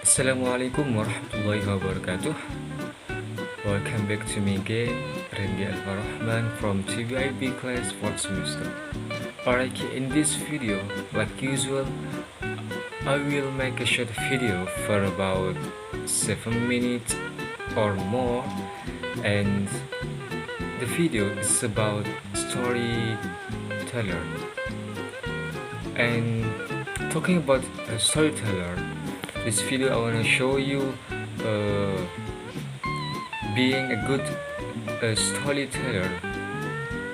Assalamualaikum warahmatullahi wabarakatuh. Welcome back to me again, Rendy Alfarrohman from TBI B class 4th semester. Alright, in this video, like usual, I will make a short video for about 7 minutes or more, and the video is about storyteller. And talking about a storyteller, this video I want to show you being a good storyteller.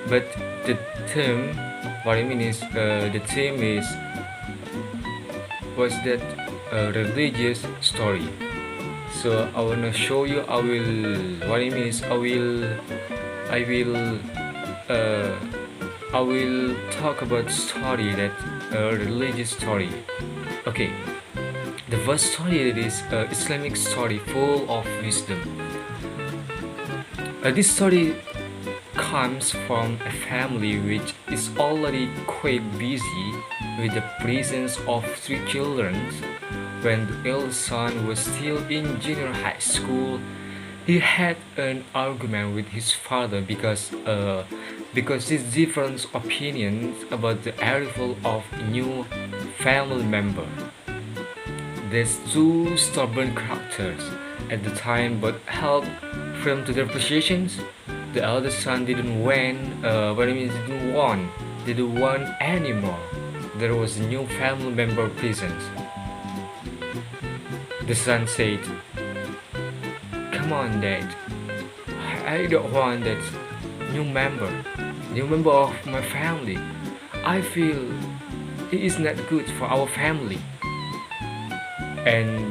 But the theme, what I mean is, the theme is was that religious story. So I want to show you. What I mean is, I will talk about story that religious story. Okay. The first story is Islamic story full of wisdom. This story comes from a family which is already quite busy with the presence of 3 children. When the eldest son was still in junior high school, he had an argument with his father because his different opinions about the arrival of a new family member. These 2 stubborn characters at the time but held firm to their positions. The eldest son didn't want anymore. There was a new family member present. The son said, "Come on, Dad. I don't want that new member of my family. I feel it is not good for our family." And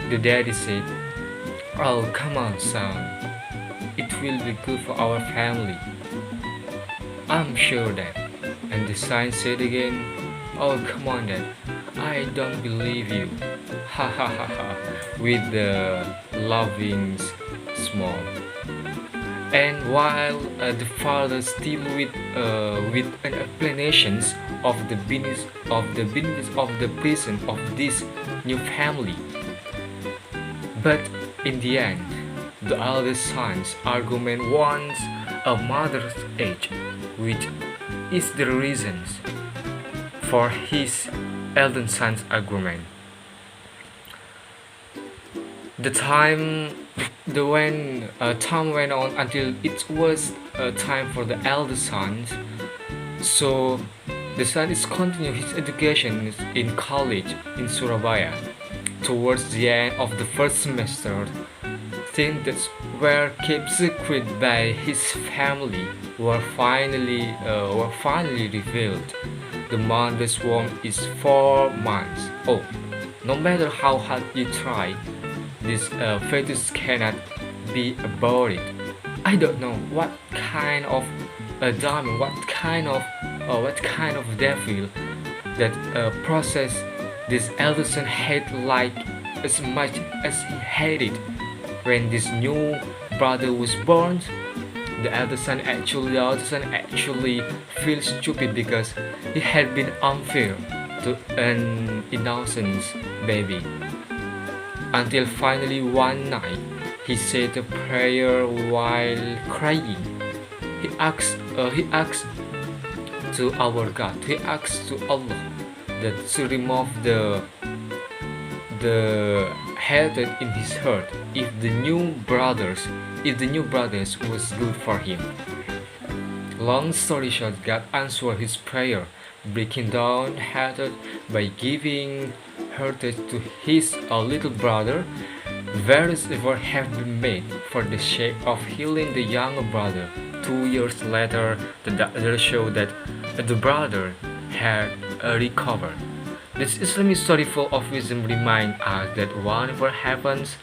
the daddy said, "Oh, come on, son. It will be good for our family. I'm sure that." And the son said again, "Oh, come on, Dad. I don't believe you." Ha ha ha ha. With the loving smile. And while the father still with an explanations of the benefits of the presence of this new family, but in the end, the eldest son's argument wants a mother's age, which is the reasons for his eldest son's argument. Time went on until it was time for the eldest son. So the son is continuing his education in college in Surabaya. Towards the end of the first semester, things that were kept secret by his family were finally revealed. The mother's womb is 4 months old. No matter how hard you try, this fetus cannot be aborted. I don't know what kind of diamond, what kind of devil that process this eldest son hate like as much as he hated when this new brother was born. The eldest son actually feels stupid because he had been unfair to an innocent baby. Until finally one night, he said a prayer while crying. He asked to our God. He asked to Allah that to remove the hatred in his heart if the new brothers was good for him. Long story short, God answered his prayer, breaking down hatred by giving heritage to his little brother. Various efforts have been made for the sake of healing the younger brother. 2 years later, the doctor showed that the brother had recovered. This Islamic story full of wisdom reminds us that whatever happens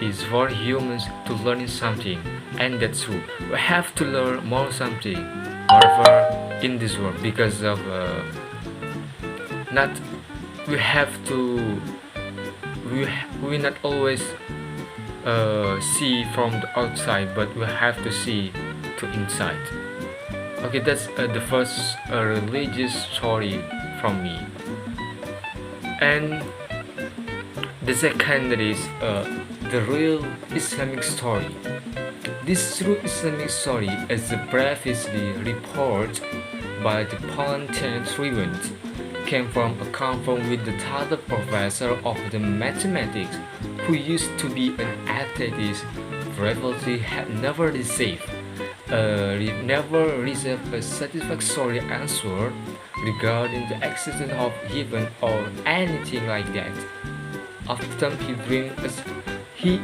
is for humans to learn something, and that's true. We have to learn more something, moreover, in this world, because of not we have to we not always see from the outside, but we have to see to inside. Okay, that's the first religious story from me. And The second is the real Islamic story. This true Islamic story, as previously reported by the Palestinian Tribune, came from a conference with the title professor of the mathematics, who used to be an atheist. Previously had never received a satisfactory answer regarding the existence of heaven or anything like that. Often he dreams he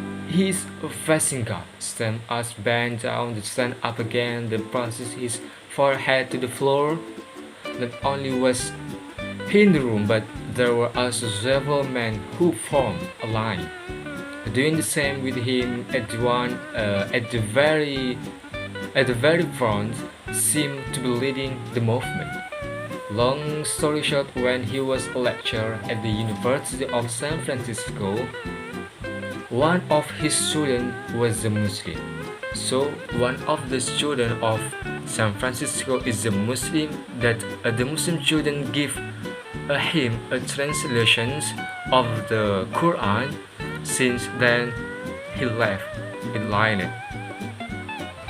is facing God, stand up, bend down, then stand up again, then presses his forehead to the floor. Not only was he in the room, but there were also several men who formed a line, doing the same with him. At the very front, seemed to be leading the movement. Long story short, when he was a lecturer at the University of San Francisco, one of his students was a Muslim. So one of the students of San Francisco is a Muslim, that the Muslim student give him a translation of the Quran. Since then, he left enlightened.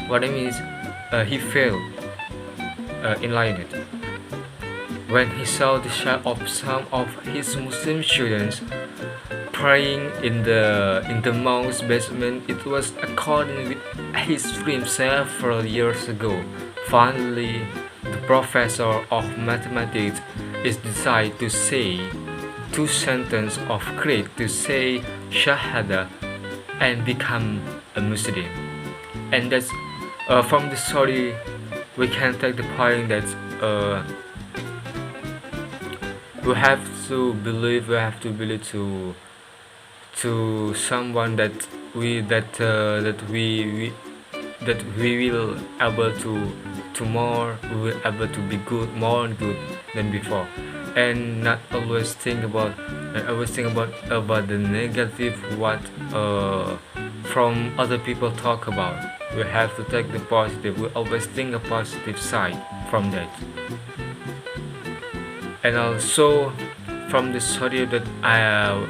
What I mean is, he failed enlightened. When he saw the shot of some of his Muslim students praying in the monk's basement, it was according with his dream several years ago. Finally, the professor of mathematics is decided to say two sentences of creed, to say Shahada and become a Muslim. And that's from the story we can take the point that we have to believe to someone that we will able to more, we will able to be good, more good than before, and not always think about the negative what from other people talk about. We have to take the positive. We always think a positive side from that. And also from the story that I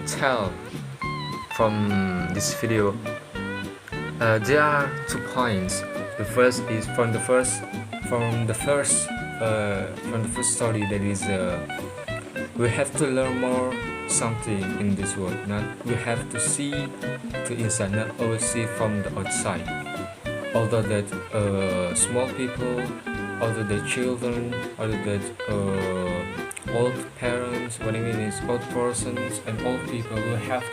tell from this video, there are 2 points. The first is from the first story, that is we have to learn more something in this world. Not we have to see to inside, not always see from the outside. Although that small people, although the children, although that old parents, what I mean is old persons and old people, we have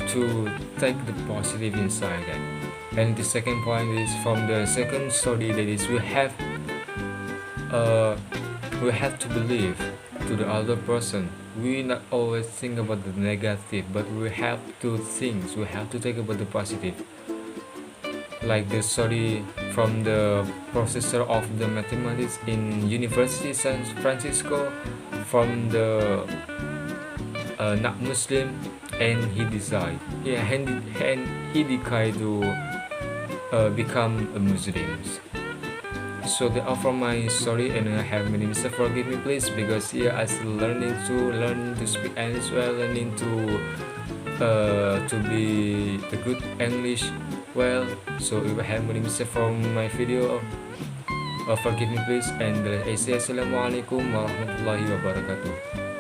to take the positive inside that. And the second point is from the second story, that is we have to believe to the other person. We not always think about the negative, but we have to take about the positive. Like the story from the professor of the mathematics in University San Francisco, from the not Muslim, and he decided to become a Muslim. So that are from my story, and I have many mistakes. Forgive me please, because here I still learning to speak English well, learning to be a good English well. So if I have many mistakes from my video, forgive me please, and I say assalamualaikum warahmatullahi wabarakatuh.